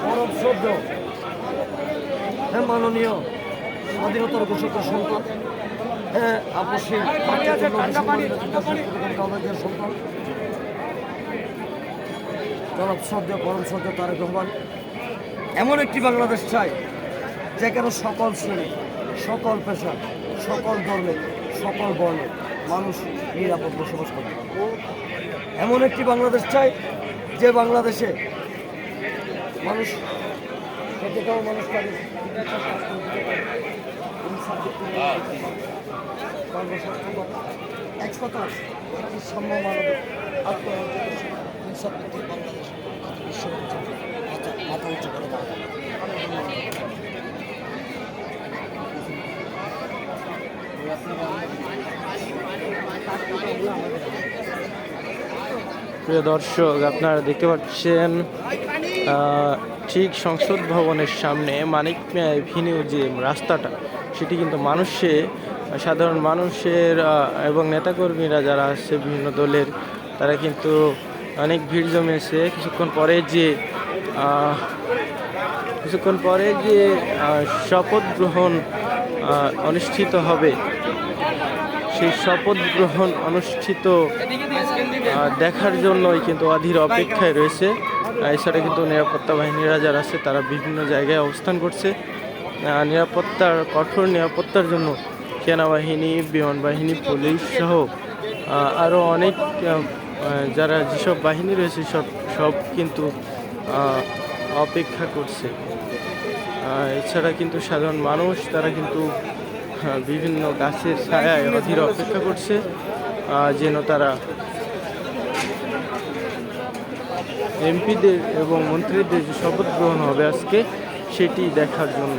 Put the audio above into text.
পরম শ্রদ্ধেয় হ্যাঁ মাননীয় স্বাধীনতার ঘোষকের সন্তান, হ্যাঁ আপসী সন্তান জনাব শ্রদ্ধেয় পরম শ্রদ্ধেয় তারেক রহমান এমন একটি বাংলাদেশ চাই যেখানে সকল শ্রেণী, সকল পেশা, সকল ধর্মের, সকল বর্ণের মানুষ নিরাপদ বসবাস করবে। এমন একটি বাংলাদেশ চাই যে বাংলাদেশে মানুষ মানুষ পারে একশত সাম্য মানব আত্মহিংসাভিত্তিক বাংলাদেশ বিশ্বের মাথা উঁচু করে দাঁড়াবে। প্রিয় দর্শক, আপনারা দেখতে পাচ্ছেন ঠিক সংসদ ভবনের সামনে মানিক মিয়া এভিনিউ যে রাস্তাটা, সেটি কিন্তু সাধারণ মানুষের এবং নেতাকর্মীরা যারা আছে বিভিন্ন দলের, তারা কিন্তু অনেক ভিড় জমেছে। কিছুক্ষণ পরে যে শপথ গ্রহণ অনুষ্ঠিত হবে, সেই শপথ গ্রহণ অনুষ্ঠিত দেখার জন্যই কিন্তু অধীর অপেক্ষায় রয়েছে। এছাড়া কিন্তু নিরাপত্তা বাহিনীরা যারা আছে তারা বিভিন্ন জায়গায় অবস্থান করছে। কঠোর নিরাপত্তার জন্য সেনাবাহিনী, বিমান বাহিনী, পুলিশ সহ আরও অনেক যারা যেসব বাহিনী রয়েছে সব কিন্তু অপেক্ষা করছে। এছাড়া কিন্তু সাধারণ মানুষ তারা কিন্তু বিভিন্ন গাছের ছায়ায় অধীর অপেক্ষা করছে যেন তারা এমপিদের এবং মন্ত্রীদের যে শপথ গ্রহণ হবে আজকে, সেটি দেখার জন্য।